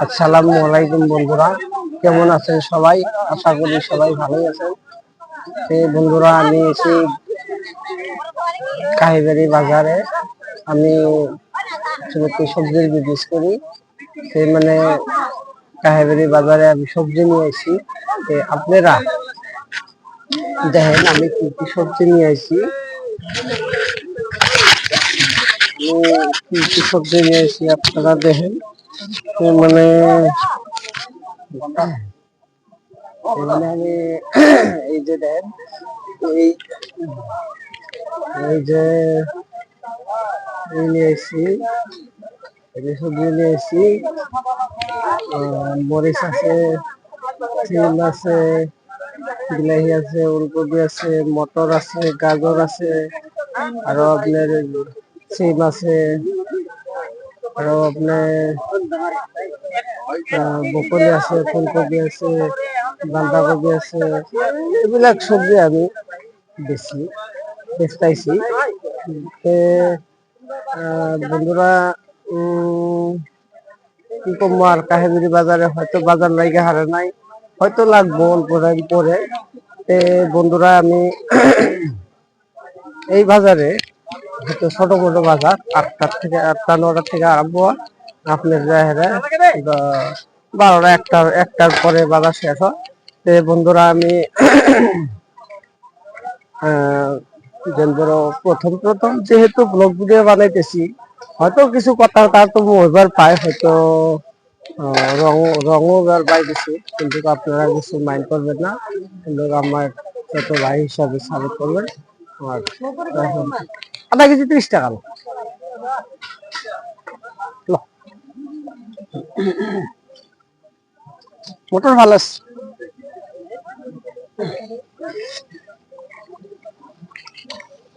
আসসালামু আলাইকুম বন্ধুরা, কেমন আছেন সবাই? আশা করি সবাই ভালোই আছেন। বন্ধুরা, আমি এসে কাহিবাড়ি বাজারে। আমি সবজির বিজনেস করি। মানে কাহিবাড়ি বাজারে আমি সবজি নিয়ে আসি। আপনারা দেখেন আমি কি কি সবজি নিয়ে আসি। কি কি সবজি নিয়ে আসি আপনারা দেখেন। মানে আমি এই যে দেখেন, এই এই যে নিয়ে এসেছি, সবজি নিয়ে এসেছি। মরিচ আছে, সিম আছে, বিলাহি আছে, ওলকপি আছে, মটর আছে, গাজর আছে, আরো আপনার সিম আছে, আরো আপনার বকলি আছে, ফুলকপি আছে, বাঁধাকপি আছে। এবিলাক সবজি আমি বেচতাইছি। বন্ধুরা, কি করবো আর, কাহিবাড়ি বাজারে হয়তো বাজার লাইগা হারে নাই, হয়তো লাগবো অল্প টাইম পরে। বন্ধুরা, আমি এই বাজারে হয়তো ছোট মোটো বাজার 8টার থেকে 8টা 9টার থেকে আরম্ভ হয়, আপনার 12টা 1টার পরে বাজার শেষ হয়। বন্ধুরা, আমি প্রথম যেহেতু ব্লগ ভিডিও বানাইতেছি, হয়তো কিছু কথা তারতম্য হইবার পায়, হয়তো রঙও পাইতেছি, কিন্তু আপনারা কিছু মাইন্ড করবেন না। কিন্তু আমার ছোট ভাই হিসাবে সাপোর্ট করবেন। আর আধা কেজি 30 টাকা। মোটর ভালো আছে।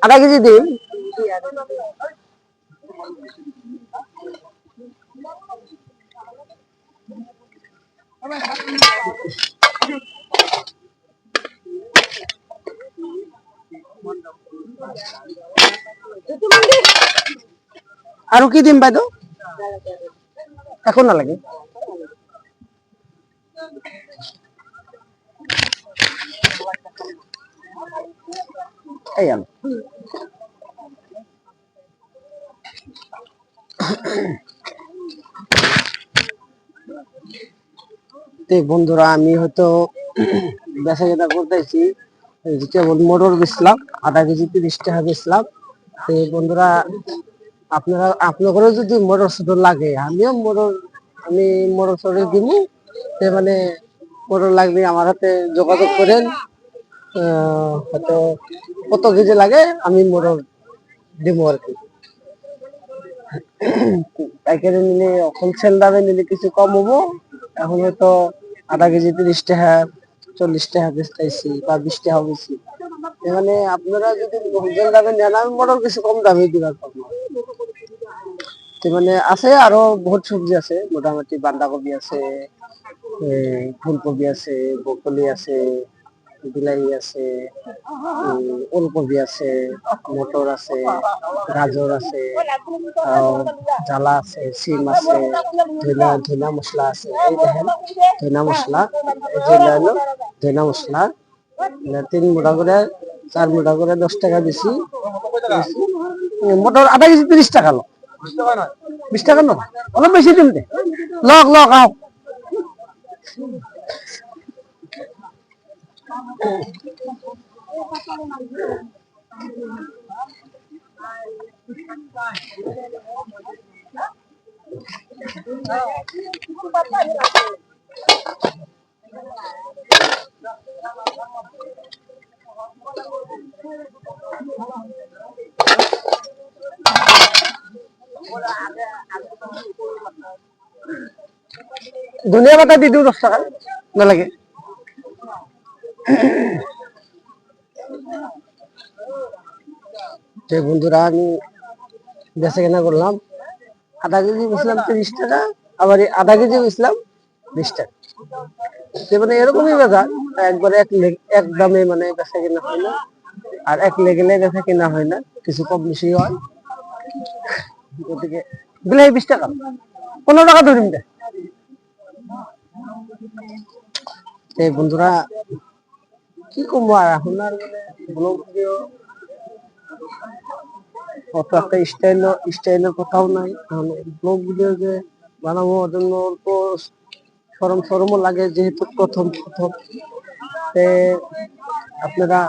আধা কেজি দিন। আরো কি দিন বাইদ এখন না লাগে। এই আনো বন্ধুরা, আমি হয়তো বেচা কেনা করতেছি। কেবল মোটর বেচলাম, আধা কেজি 30 টাকা বেচলাম। বন্ধুরা, আপনাদেরও যদি মোটর ছোট লাগে, আমি মোটর ছোট দিব। মানে মোটর লাগবে আমার হাতে যোগাযোগ করেন। হয়তো কত কেজি লাগে আমি মোটর দিব আর কি। পাইকারি নিলে, হোলসেল দামে নিলে কিছু কম হবো। এখন হয়তো আধা কেজি 30 টাকা 40 টাকা বেচতেছি বা 20 টাকা বেশি। মানে আপনারা যদি হোলসেল দামে নেন, আমি মোটর কিছু কম দামে দিবার পাবো। মানে আছে আরো বহুত সবজি আছে, মোটামুটি বাঁধাকপি আছে, ফুলকপি আছে, বকলি আছে, বিলাহি আছে, ওলকপি আছে, মটর আছে, গাজর আছে, জ্বালা আছে, সিম আছে, ধনা মশলা আছে। এই দেখেন ধনা মশলা, এই যে হলো ধনা মশলা। 3 মোটা করে 4 মোটা করে 10 টাকা দিছি। মোটর আধা কেজি 30 টাকা। 20 টাকা না, অনেক বেশি দিন দে। লক আও ধনিয়া পাতা দি দিও 10 টাকা না লাগে। বন্ধুরা, আমি বেচা কেনা করলাম, আধা কেজি বেচলাম 30 টাকা, আবার আধা কেজি বেচলাম 20 টাকা। মানে এরকমই বাজার, একবারে এক দামে মানে বেচা কেনা হয় না, আর এক লেগেলে বেচা কেনা হয় না, কিছু কম বেশি হয়। গতিকে বিলাহি 20 টাকা, 15 টাকা ধরিম দে। এই বন্ধুরা কি করবো আর এখন আর মানে ব্লগ ভিডিও অত একটা স্টাইলের কথাও নাই। ব্লগ ভিডিও যে বানাবো ওর জন্য অল্প সরমও লাগে, যেহেতু প্রথম প্রথম। তে আপনারা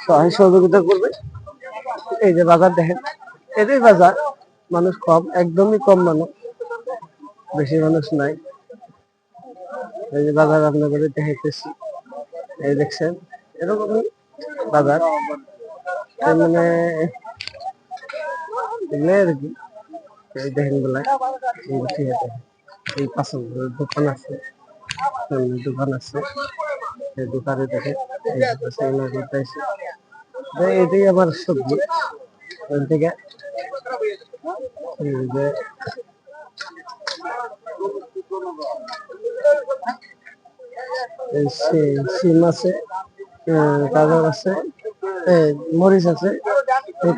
সহায় সহযোগিতা করবে। এই যে বাজার দেখেন, এটাই বাজার, মানুষ কম, একদমই কম মানুষ, বেশি মানুষ নাই। এই যে বাজার আপনাদের দেখাইতেছি, এই দেখছেন এরকমই বাজার। তার মানে এগুলো আর কি। এই দেখেন গুলা এই পাশে দোকান আছে, দোকান আছে, এই দোকানে দেখে এটাই আমার সবজি। ওখান থেকে এই যে সিম আছে, গাজর আছে, মরিচ আছে,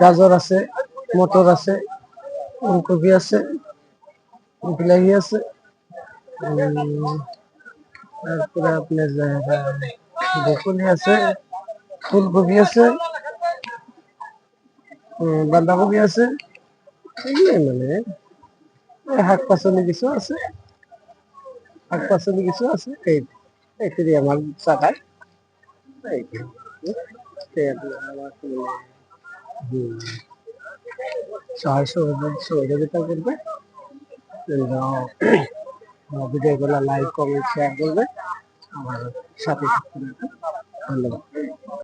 গাজর আছে, মটর আছে, ফুলকপি আছে, বিলাহি আছে, তারপরে আপনার বকুলি আছে, ফুলকপি আছে, বাঁধাকপি আছে, এগুলোই মানে শাক পাচলি কিছু আছে, এইটাই আমার চাকায়। সহযোগিতা করবে, ভিডিও গুলা লাইক কমেন্ট শেয়ার করবে, আমার সাথে থাকতে হবে। ধন্যবাদ।